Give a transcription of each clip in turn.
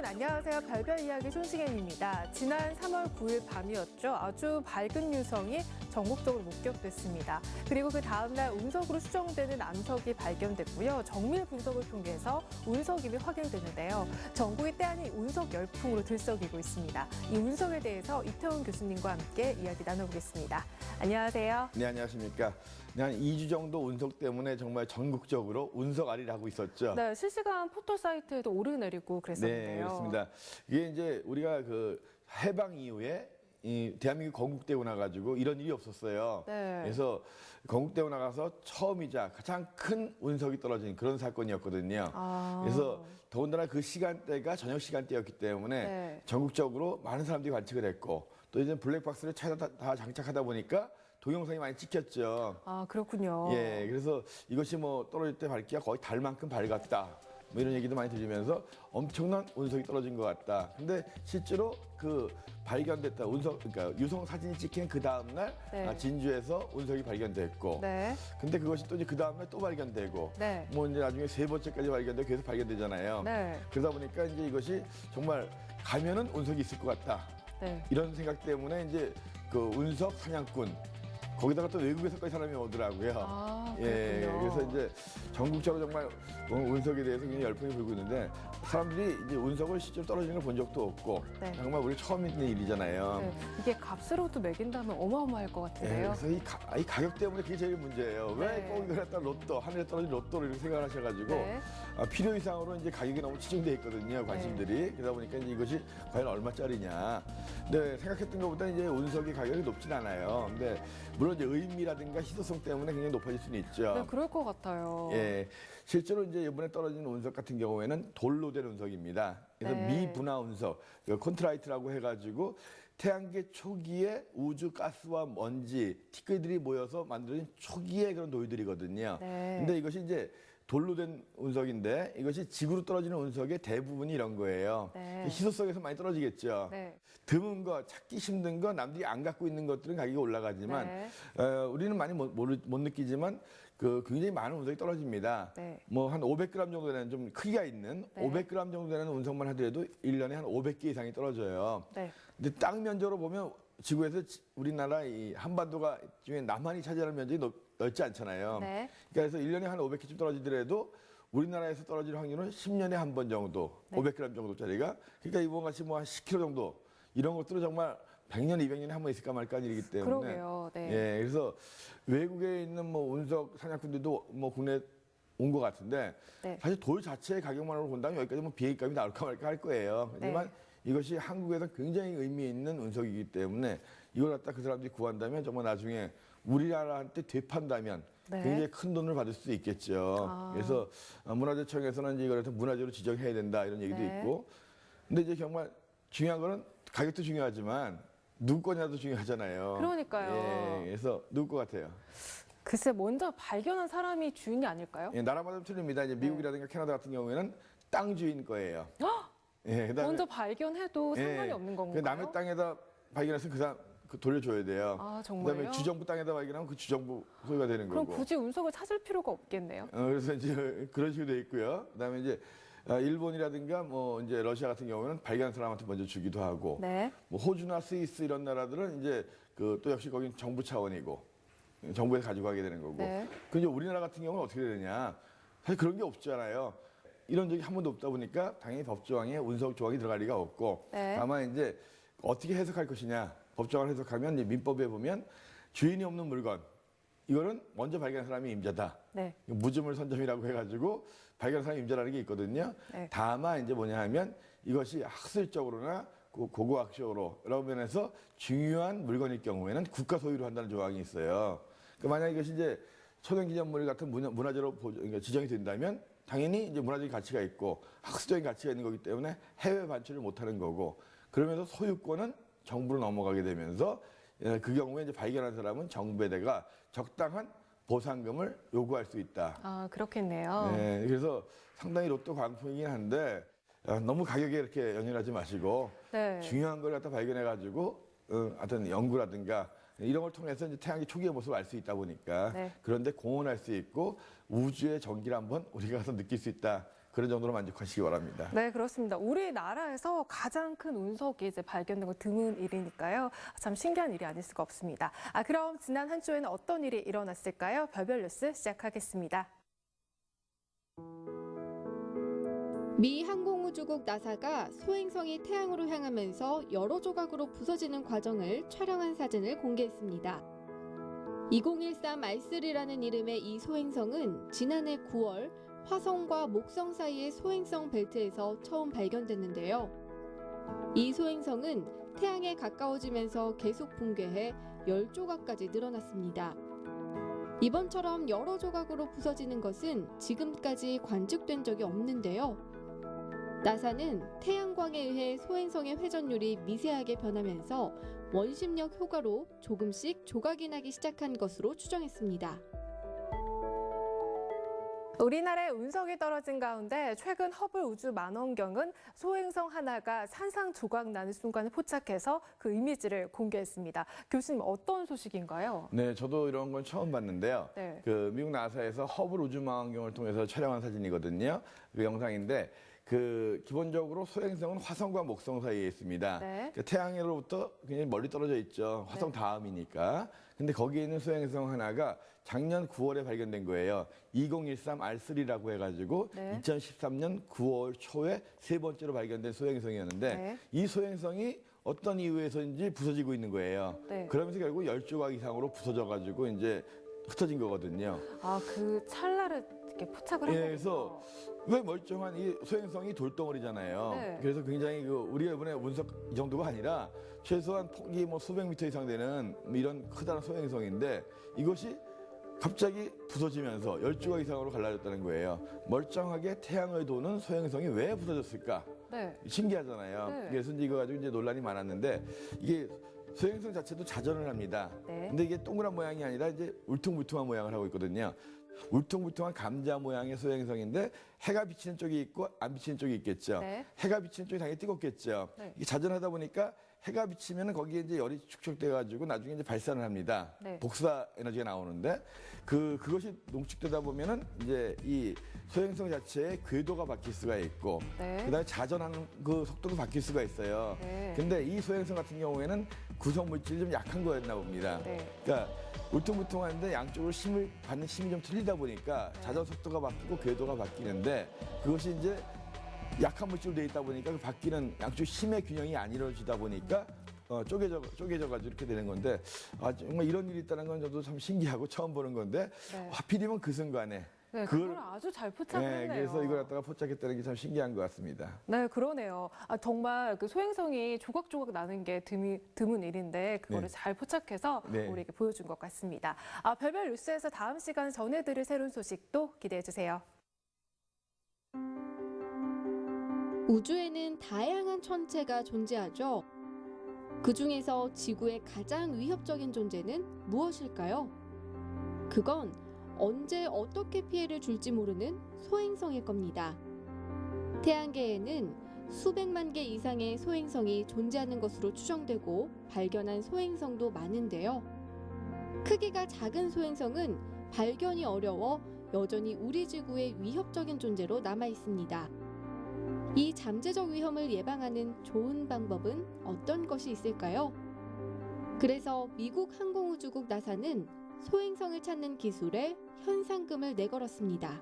여러분 안녕하세요. 별별 이야기 손시gen입니다. 지난 3월 9일 밤이었죠. 아주 밝은 유성이 전국적으로 목격됐습니다. 그리고 그 다음날 운석으로 추정되는 암석이 발견됐고요. 정밀 분석을 통해서 운석임이 확인됐는데요. 전국이 때 아닌 운석 열풍으로 들썩이고 있습니다. 이 운석에 대해서 이태원 교수님과 함께 이야기 나눠보겠습니다. 안녕하세요. 네, 안녕하십니까. 한 2주 정도 운석 때문에 정말 전국적으로 운석아리를 하고 있었죠. 네, 실시간 포털 사이트에도 오르내리고 그랬었는데요. 네, 그렇습니다. 이게 이제 우리가 그 해방 이후에 이 대한민국 건국되고 나가지고 이런 일이 없었어요. 네. 그래서 건국되고 나가서 처음이자 가장 큰 운석이 떨어진 그런 사건이었거든요. 그래서 더군다나 그 시간대가 저녁 시간대였기 때문에 네. 전국적으로 많은 사람들이 관측을 했고 또 이제 블랙박스를 차에다 다 장착하다 보니까 동영상이 많이 찍혔죠. 아, 그렇군요. 예, 그래서 이것이 뭐 떨어질 때 밝기가 거의 달만큼 밝았다. 뭐 이런 얘기도 많이 들리면서 엄청난 운석이 떨어진 것 같다. 근데 실제로 그 발견됐다 운석, 그러니까 유성 사진이 찍힌 그 다음날 네. 진주에서 운석이 발견됐고, 네. 근데 그것이 또 이제 그 다음날 또 발견되고, 네. 뭐 이제 나중에 세 번째까지 발견되고 계속 발견되잖아요. 네. 그러다 보니까 이제 이것이 정말 가면은 운석이 있을 것 같다. 네. 이런 생각 때문에 이제 그 운석 사냥꾼. 거기다가 또 외국에서까지 사람이 오더라고요. 아, 예, 그렇군요. 그래서 이제 전국적으로 정말 운석에 대해서 굉장히 열풍이 불고 있는데 사람들이 이제 운석을 실제로 떨어지는 걸 본 적도 없고 네. 정말 우리 처음 있는 일이잖아요. 네, 이게 값으로도 매긴다면 어마어마할 것 예, 같은데요. 그래서 이 가격 때문에 그게 제일 문제예요. 왜 네. 꼭 이걸 갖다 로또, 하늘에 떨어진 로또를 이렇게 생각을 하셔가지고 네. 필요 이상으로 이제 가격이 너무 치중돼 있거든요, 관심들이. 그러다 보니까 이제 이것이 과연 얼마짜리냐. 근데 생각했던 것보다 이제 운석의 가격이 높진 않아요. 근데 물론 이제 의미라든가 희소성 때문에 굉장히 높아질 수는 있죠. 네, 그럴 것 같아요. 예, 실제로 이제 이번에 떨어진 운석 같은 경우에는 돌로 된 운석입니다. 그래서 네. 미분화 운석, 콘트라이트라고 해가지고 태양계 초기에 우주 가스와 먼지, 티끌들이 모여서 만들어진 초기의 그런 돌들이거든요. 네. 근데 이것이 이제 돌로 된 운석인데 이것이 지구로 떨어지는 운석의 대부분이 이런 거예요. 네. 희소성에서 많이 떨어지겠죠. 네. 드문 거, 찾기 힘든 거, 남들이 안 갖고 있는 것들은 가격이 올라가지만 네. 우리는 많이 못 느끼지만 그 굉장히 많은 운석이 떨어집니다. 네. 뭐 한 500g 정도 되는 좀 크기가 있는 네. 500g 정도 되는 운석만 하더라도 1년에 한 500개 이상이 떨어져요. 네. 근데 땅 면적으로 보면 지구에서 우리나라 이 한반도가 중에 남한이 차지하는 면적이 넓지 않잖아요. 네. 그러니까 그래서 1년에 한 500개쯤 떨어지더라도 우리나라에서 떨어질 확률은 10년에 한 번 정도, 네. 500g 정도짜리가. 그러니까 이번 같이 뭐 한 10kg 정도 이런 것들은 정말 100년, 200년에 한 번 있을까 말까 하는 일이기 때문에. 그러게요. 네. 예, 그래서 외국에 있는 뭐 운석 사냥꾼들도 뭐 국내 온 것 같은데 네. 사실 돌 자체의 가격만으로 본다면 여기까지 뭐 비행값이 나올까 말까 할 거예요. 하지만 네. 이것이 한국에서 굉장히 의미 있는 운석이기 때문에 이걸 갖다 그 사람들이 구한다면 정말 나중에 우리나라한테 되판다면 네. 굉장히 큰 돈을 받을 수도 있겠죠. 아. 그래서 문화재청에서는 이제 이걸 문화재로 지정해야 된다 이런 얘기도 네. 있고. 근데 이제 정말 중요한 거는 가격도 중요하지만 누구 거냐도 중요하잖아요. 그러니까요. 예, 그래서 누구 거 같아요? 글쎄, 먼저 발견한 사람이 주인이 아닐까요? 예, 나라마다 좀 틀립니다. 이제 미국이라든가 캐나다 같은 경우에는 땅 주인 거예요. 헉! 예, 그다음에 먼저 발견해도 상관이 예, 없는 그 건가요? 남의 땅에다 발견해서 그 사람 돌려줘야 돼요. 아, 정말요? 그다음에 주정부 땅에다 발견하면 그 주정부 소유가 되는 그럼 거고. 굳이 운석을 찾을 필요가 없겠네요. 그래서 이제 그런 식으로 돼 있고요. 그다음에 이제 일본이라든가 뭐 이제 러시아 같은 경우는 발견한 사람한테 먼저 주기도 하고. 네. 뭐 호주나 스위스 이런 나라들은 이제 그 또 역시 거긴 정부 차원이고 정부에서 가져가게 되는 거고. 네. 근데 우리나라 같은 경우는 어떻게 되느냐? 사실 그런 게 없잖아요. 이런 적이 한 번도 없다 보니까 당연히 법조항에 운석 조항이 들어갈 리가 없고. 네. 다만 이제 어떻게 해석할 것이냐? 법조항을 해석하면 이제 민법에 보면 주인이 없는 물건 이거는 먼저 발견한 사람이 임자다. 네. 무주물 선점이라고 해가지고 발견한 사람이 임자라는 게 있거든요. 네. 다만 이제 뭐냐 하면 이것이 학술적으로나 고고학적으로 여러 면에서 중요한 물건일 경우에는 국가 소유로 한다는 조항이 있어요. 그러니까 만약 이것이 이제 천연기념물 같은 문화재로 그러니까 지정이 된다면 당연히 이제 문화적인 가치가 있고 학술적인 가치가 있는 거기 때문에 해외 반출을 못하는 거고 그러면서 소유권은 정부로 넘어가게 되면서 그 경우에 이제 발견한 사람은 정부에다가 적당한 보상금을 요구할 수 있다. 아, 그렇겠네요. 네, 그래서 상당히 로또 광풍이긴 한데 너무 가격에 이렇게 연연하지 마시고 네. 중요한 걸 갖다 발견해가지고 어떤 연구라든가 이런 걸 통해서 이제 태양계 초기의 모습을 알 수 있다 보니까 네. 그런데 공헌할 수 있고 우주의 전기를 한번 우리가 가서 느낄 수 있다. 그런 정도로 만족하시기 바랍니다. 네, 그렇습니다. 우리나라에서 가장 큰 운석이 이제 발견된 건 드문 일이니까요. 참 신기한 일이 아닐 수가 없습니다. 그럼 지난 한 주에는 어떤 일이 일어났을까요? 별별 뉴스 시작하겠습니다. 미 항공우주국 나사가 소행성이 태양으로 향하면서 여러 조각으로 부서지는 과정을 촬영한 사진을 공개했습니다. 2013 R3라는 이름의 이 소행성은 지난해 9월 화성과 목성 사이의 소행성 벨트에서 처음 발견됐는데요. 이 소행성은 태양에 가까워지면서 계속 붕괴해 10조각까지 늘어났습니다. 이번처럼 여러 조각으로 부서지는 것은 지금까지 관측된 적이 없는데요. 나사는 태양광에 의해 소행성의 회전율이 미세하게 변하면서 원심력 효과로 조금씩 조각이 나기 시작한 것으로 추정했습니다. 우리나라에 운석이 떨어진 가운데 최근 허블 우주 망원경은 소행성 하나가 산산조각 나는 순간을 포착해서 그 이미지를 공개했습니다. 교수님, 어떤 소식인가요? 네, 저도 이런 건 처음 봤는데요. 네. 그 미국 나사에서 허블 우주망원경을 통해서 촬영한 사진이거든요. 그 영상인데 기본적으로 소행성은 화성과 목성 사이에 있습니다. 네. 태양으로부터 굉장히 멀리 떨어져 있죠. 화성 네. 다음이니까. 근데 거기에 있는 소행성 하나가 작년 9월에 발견된 거예요. 2013 R3라고 해가지고 네. 2013년 9월 초에 세 번째로 발견된 소행성이었는데 네. 이 소행성이 어떤 이유에서인지 부서지고 있는 거예요. 네. 그러면서 결국 10조각 이상으로 부서져가지고 이제 흩어진 거거든요. 그 찰나를 이렇게 포착을 한 예, 거군요. 그래서 왜 멀쩡한 이 소행성이 돌덩어리잖아요. 네. 그래서 굉장히 우리가 이번에 운석 이 정도가 아니라 최소한 폭이 수백 미터 이상 되는 이런 커다란 소행성인데 이것이 갑자기 부서지면서 10조각 이상으로 갈라졌다는 거예요. 멀쩡하게 태양을 도는 소행성이 왜 부서졌을까? 네. 신기하잖아요. 네. 그래서 이거 가지고 이제 논란이 많았는데 이게 소행성 자체도 자전을 합니다. 네. 근데 이게 동그란 모양이 아니라 이제 울퉁불퉁한 모양을 하고 있거든요. 울퉁불퉁한 감자 모양의 소행성인데 해가 비치는 쪽이 있고 안 비치는 쪽이 있겠죠. 네. 해가 비치는 쪽이 당연히 뜨겁겠죠. 네. 이게 자전하다 보니까 해가 비치면 거기에 이제 열이 축적돼가지고 나중에 이제 발산을 합니다. 네. 복사 에너지가 나오는데 그것이 농축되다 보면은 이제 이 소행성 자체의 궤도가 바뀔 수가 있고 네. 그다음에 자전하는 그 속도도 바뀔 수가 있어요. 네. 근데 이 소행성 같은 경우에는 구성 물질이 좀 약한 거였나 봅니다. 네. 그러니까 울퉁불퉁한데 양쪽으로 힘을 받는 힘이 좀 틀리다 보니까 자전 속도가 바뀌고 궤도가 바뀌는데 그것이 이제 약한 물질로 되어 있다 보니까 그 바뀌는 양쪽 힘의 균형이 안 이루어지다 보니까 쪼개져가지고 이렇게 되는 건데 정말 이런 일이 있다는 건 저도 참 신기하고 처음 보는 건데 네. 하필이면 그 순간에 네, 그걸 아주 잘 포착을 네, 했네요. 그래서 이걸 갖다가 포착했다는 게 참 신기한 것 같습니다. 네, 그러네요. 정말 그 소행성이 조각조각 나는 게 드문 일인데 그거를 네. 잘 포착해서 네. 우리에게 보여준 것 같습니다. 별별 뉴스에서 다음 시간 전해드릴 새로운 소식도 기대해 주세요. 우주에는 다양한 천체가 존재하죠. 그 중에서 지구의 가장 위협적인 존재는 무엇일까요? 그건 언제 어떻게 피해를 줄지 모르는 소행성일 겁니다. 태양계에는 수백만 개 이상의 소행성이 존재하는 것으로 추정되고 발견한 소행성도 많은데요. 크기가 작은 소행성은 발견이 어려워 여전히 우리 지구의 위협적인 존재로 남아 있습니다. 이 잠재적 위험을 예방하는 좋은 방법은 어떤 것이 있을까요? 그래서 미국 항공우주국 나사는 소행성을 찾는 기술에 현상금을 내걸었습니다.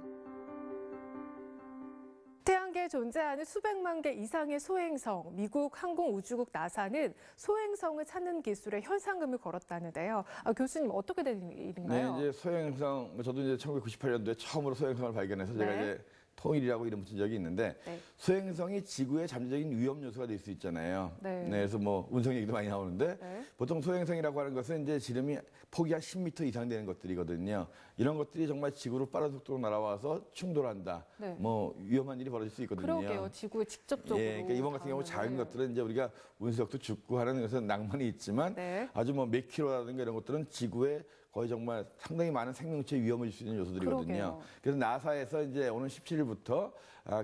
태양계에 존재하는 수백만 개 이상의 소행성, 미국 항공우주국 나사는 소행성을 찾는 기술에 현상금을 걸었다는데요. 교수님, 어떻게 된 일인가요? 네, 이제 소행성, 저도 이제 1998년도에 처음으로 소행성을 발견해서 제가 네. 이제 통일이라고 이름 붙인 적이 있는데 네. 소행성이 지구의 잠재적인 위험 요소가 될 수 있잖아요. 네. 그래서 운성 얘기도 많이 나오는데 네. 보통 소행성이라고 하는 것은 이제 지름이 폭이 한 10m 이상 되는 것들이거든요. 이런 것들이 정말 지구로 빠른 속도로 날아와서 충돌한다. 네. 위험한 일이 벌어질 수 있거든요. 그러게요. 지구에 직접적으로. 예, 그러니까 이번 같은 경우 작은 것들은 이제 우리가 운석도 죽고 하는 것은 낭만이 있지만 네. 아주 몇 킬로라든가 이런 것들은 지구에 거의 정말 상당히 많은 생명체에 위험을 줄 수 있는 요소들이거든요. 그러게요. 그래서 나사에서 이제 오는 17일부터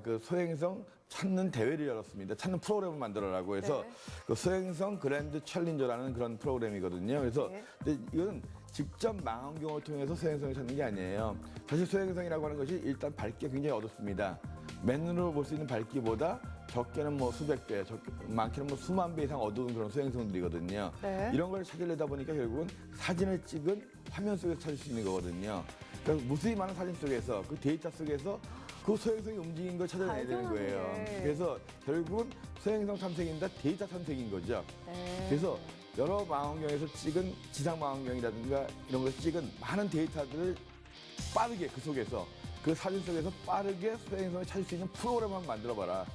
그 소행성 찾는 대회를 열었습니다. 찾는 프로그램을 만들어라고 해서 네. 그 소행성 그랜드 챌린저라는 그런 프로그램이거든요. 그래서 네. 근데 이건 직접 망원경을 통해서 소행성을 찾는 게 아니에요. 사실 소행성이라고 하는 것이 일단 밝기가 굉장히 어둡습니다. 맨눈으로 볼 수 있는 밝기보다 적게는 뭐 수백 배, 많게는 뭐 수만 배 이상 어두운 그런 소행성들이거든요. 네. 이런 걸 찾으려다 보니까 결국은 사진을 찍은 화면 속에서 찾을 수 있는 거거든요. 그래서 무수히 많은 사진 속에서 그 데이터 속에서 그 소행성이 움직인 걸 찾아내야 되는 거예요. 발견하는 게. 그래서 결국은 소행성 탐색인다 데이터 탐색인 거죠. 네. 그래서 여러 망원경에서 찍은 지상 망원경이라든가 이런 걸 찍은 많은 데이터들을 빠르게 그 속에서 그 사진 속에서 빠르게 소행성을 찾을 수 있는 프로그램을 한번 만들어봐라.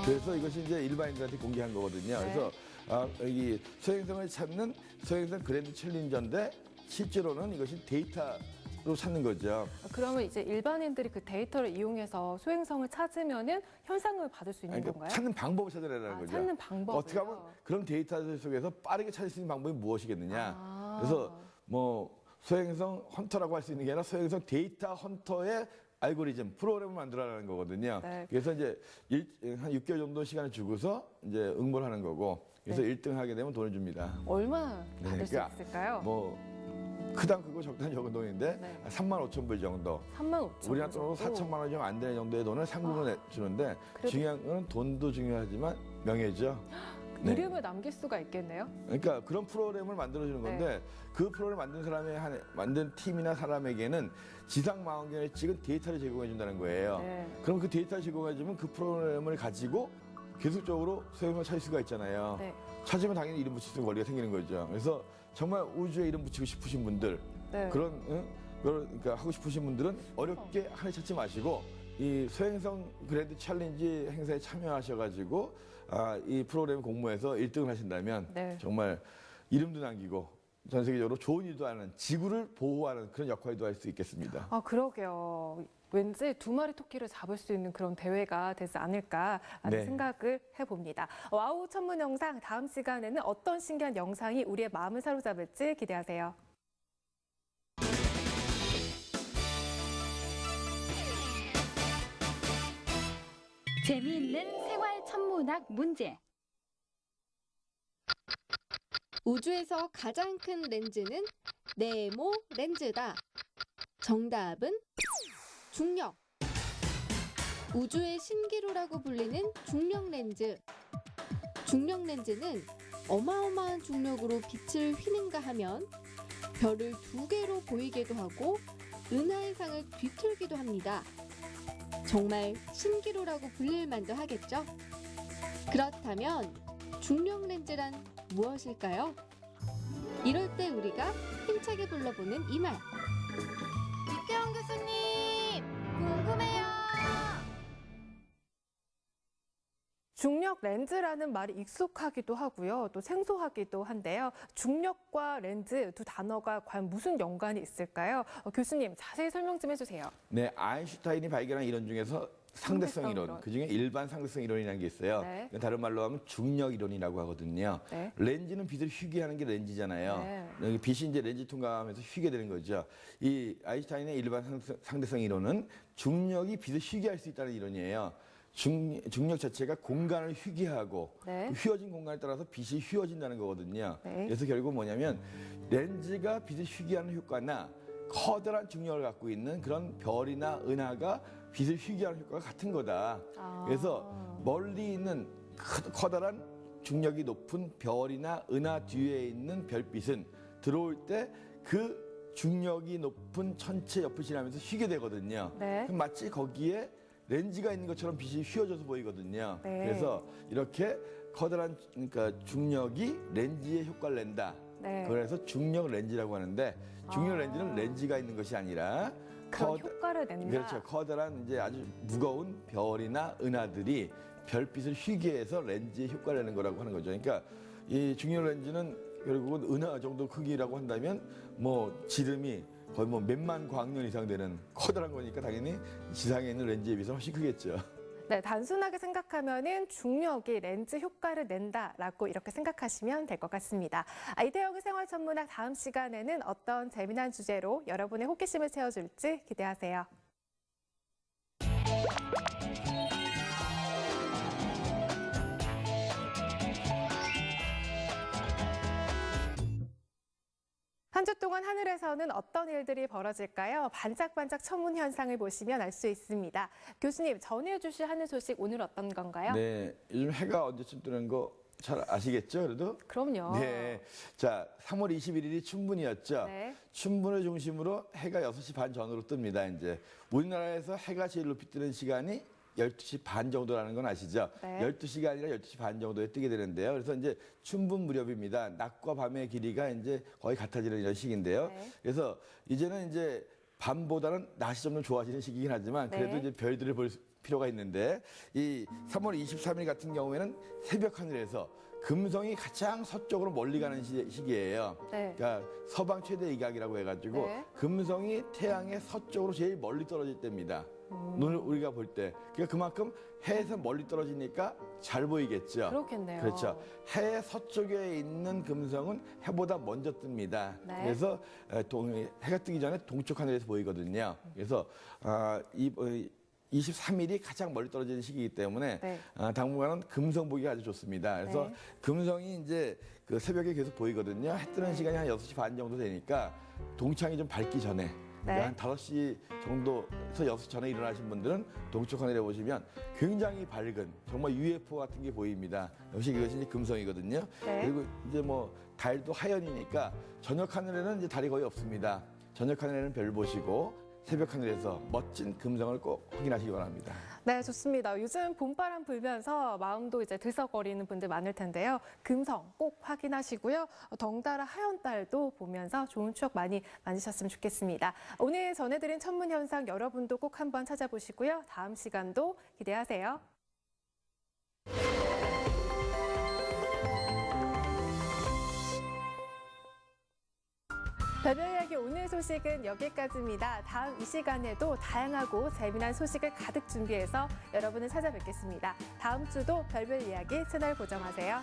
그래서 이것이 이제 일반인들한테 공개한 거거든요. 네. 그래서 이 소행성을 찾는 소행성 그랜드 챌린저인데 실제로는 이것이 데이터로 찾는 거죠. 그러면 이제 일반인들이 그 데이터를 이용해서 소행성을 찾으면은 현상을 받을 수 있는 그러니까 건가요? 찾는 방법을 찾아내라는 거죠. 찾는 방법. 어떻게 하면 그런 데이터 속에서 빠르게 찾을 수 있는 방법이 무엇이겠느냐. 아. 그래서 뭐 소행성 헌터라고 할 수 있는 게 아니라 소행성 데이터 헌터의 알고리즘 프로그램을 만들어라는 거거든요. 네. 그래서 이제 한 6개월 정도 시간을 주고서 이제 응모를 하는 거고 그래서 네. 1등 하게 되면 돈을 줍니다. 얼마 받을 수 그러니까 있을까요? 뭐 크단 크고 적단 적은 돈인데 네. 3만 5천 불 정도. 3만 5천 우리나라 돈으로 4천만 원 좀 안 되는 정도의 돈을 상금으로 주는데 그래도- 중요한 건 돈도 중요하지만 명예죠. 네. 이름을 남길 수가 있겠네요. 그러니까 그런 프로그램을 만들어주는 건데 그 프로그램을 만든 만든 팀이나 사람에게는 지상 망원경에 찍은 데이터를 제공해 준다는 거예요. 네. 그럼 그 데이터를 제공해 주면 그 프로그램을 가지고 계속적으로 소행성을 찾을 수가 있잖아요. 네. 찾으면 당연히 이름 붙일 수 있는 권리가 생기는 거죠. 그래서 정말 우주에 이름 붙이고 싶으신 분들 네. 그러니까 하고 싶으신 분들은 어렵게 하늘 찾지 마시고 이 소행성 그랜드 챌린지 행사에 참여하셔가지고 이 프로그램 공모해서 1등을 하신다면 네. 정말 이름도 남기고 전 세계적으로 좋은 일도 하는 지구를 보호하는 그런 역할도 할 수 있겠습니다. 그러게요. 왠지 두 마리 토끼를 잡을 수 있는 그런 대회가 되지 않을까 하는 네. 생각을 해봅니다. 와우 천문 영상 다음 시간에는 어떤 신기한 영상이 우리의 마음을 사로잡을지 기대하세요. 재미있는 생활 천문학 문제. 우주에서 가장 큰 렌즈는 네모 렌즈다. 정답은 중력. 우주의 신기루라고 불리는 중력 렌즈. 중력 렌즈는 어마어마한 중력으로 빛을 휘는가 하면 별을 2개로 보이게도 하고 은하의 상을 뒤틀기도 합니다. 정말 신기루라고 불릴 만도 하겠죠? 그렇다면 중력 렌즈란 무엇일까요? 이럴 때 우리가 힘차게 불러보는 이 말. 육개원 교수님, 궁금해요. 중력 렌즈라는 말이 익숙하기도 하고요. 또 생소하기도 한데요. 중력과 렌즈 두 단어가 과연 무슨 연관이 있을까요? 교수님 자세히 설명 좀 해주세요. 네, 아인슈타인이 발견한 이론 중에서 상대성 이론, 그중에 일반 상대성 이론이라는 게 있어요. 네. 다른 말로 하면 중력 이론이라고 하거든요. 네. 렌즈는 빛을 휘게 하는 게 렌즈잖아요. 네. 여기 빛이 이제 렌즈 통과하면서 휘게 되는 거죠. 이 아인슈타인의 일반 상대성 이론은 중력이 빛을 휘게 할 수 있다는 이론이에요. 중력 자체가 공간을 휘게 하고 네. 그 휘어진 공간에 따라서 빛이 휘어진다는 거거든요. 네. 그래서 결국 뭐냐면 렌즈가 빛을 휘게 하는 효과나 커다란 중력을 갖고 있는 그런 별이나 은하가 빛을 휘게 하는 효과가 같은 거다. 그래서 멀리 있는 커다란 중력이 높은 별이나 은하 뒤에 있는 별빛은 들어올 때 그 중력이 높은 천체 옆을 지나면서 휘게 되거든요. 네. 그럼 마치 거기에 렌즈가 있는 것처럼 빛이 휘어져서 보이거든요. 네. 그래서 이렇게 커다란 그러니까 중력이 렌즈에 효과를 낸다. 네. 그래서 중력 렌즈라고 하는데 중력 렌즈는 렌즈가 있는 것이 아니라 그런 효과를 낸다. 그렇죠. 커다란 이제 아주 무거운 별이나 은하들이 별빛을 휘게 해서 렌즈에 효과를 내는 거라고 하는 거죠. 그러니까 이 중력 렌즈는 결국은 은하 정도 크기라고 한다면 뭐 지름이 거의 뭐 몇만 광년 이상 되는 커다란 거니까 당연히 지상에 있는 렌즈에 비해서 훨씬 크겠죠. 네, 단순하게 생각하면은 중력이 렌즈 효과를 낸다라고 이렇게 생각하시면 될 것 같습니다. 이태영의 생활천문학 다음 시간에는 어떤 재미난 주제로 여러분의 호기심을 채워줄지 기대하세요. 한 주 동안 하늘에서는 어떤 일들이 벌어질까요? 반짝반짝 천문 현상을 보시면 알 수 있습니다. 교수님, 전해주실 하늘 소식 오늘 어떤 건가요? 네, 요즘 해가 언제쯤 뜨는 거 잘 아시겠죠? 그래도? 그럼요. 네. 자, 3월 21일이 춘분이었죠. 네. 춘분을 중심으로 해가 6시 반 전후로 뜹니다, 이제. 우리나라에서 해가 제일 높이 뜨는 시간이 12시 반 정도라는 건 아시죠? 네. 12시가 아니라 12시 반 정도에 뜨게 되는데요. 그래서 이제 춘분 무렵입니다. 낮과 밤의 길이가 이제 거의 같아지는 이런 시기인데요. 네. 그래서 이제는 이제 밤보다는 낮이 좀 더 좋아지는 시기긴 하지만 그래도 네. 이제 별들을 볼 필요가 있는데 이 3월 23일 같은 경우에는 새벽 하늘에서 금성이 가장 서쪽으로 멀리 가는 시기예요. 네. 그러니까 서방 최대 이각이라고 해가지고 네. 금성이 태양의 서쪽으로 제일 멀리 떨어질 때입니다. 눈을 우리가 볼 때. 그러니까 그만큼 해에서 멀리 떨어지니까 잘 보이겠죠. 그렇겠네요. 그렇죠. 해 서쪽에 있는 금성은 해보다 먼저 뜹니다. 네. 그래서 해가 뜨기 전에 동쪽 하늘에서 보이거든요. 그래서 23일이 가장 멀리 떨어지는 시기이기 때문에 네. 당분간은 금성 보기가 아주 좋습니다. 그래서 네. 금성이 이제 그 새벽에 계속 보이거든요. 해 뜨는 네. 시간이 한 6시 반 정도 되니까 동창이 좀 밝기 전에 네. 한 5시 정도에서 6시 전에 일어나신 분들은 동쪽 하늘에 보시면 굉장히 밝은 정말 UFO 같은 게 보입니다. 역시 이것이 이제 금성이거든요. 네. 그리고 이제 뭐 달도 하연이니까 저녁 하늘에는 이제 달이 거의 없습니다. 저녁 하늘에는 별 보시고 새벽 하늘에서 멋진 금성을 꼭 확인하시기 바랍니다. 네, 좋습니다. 요즘 봄바람 불면서 마음도 이제 들썩거리는 분들 많을 텐데요. 금성 꼭 확인하시고요. 덩달아 하얀 달도 보면서 좋은 추억 많이 만드셨으면 좋겠습니다. 오늘 전해드린 천문 현상 여러분도 꼭 한번 찾아보시고요. 다음 시간도 기대하세요. 별별 이야기 오늘 소식은 여기까지입니다. 다음 이 시간에도 다양하고 재미난 소식을 가득 준비해서 여러분을 찾아뵙겠습니다. 다음 주도 별별 이야기 채널 고정하세요.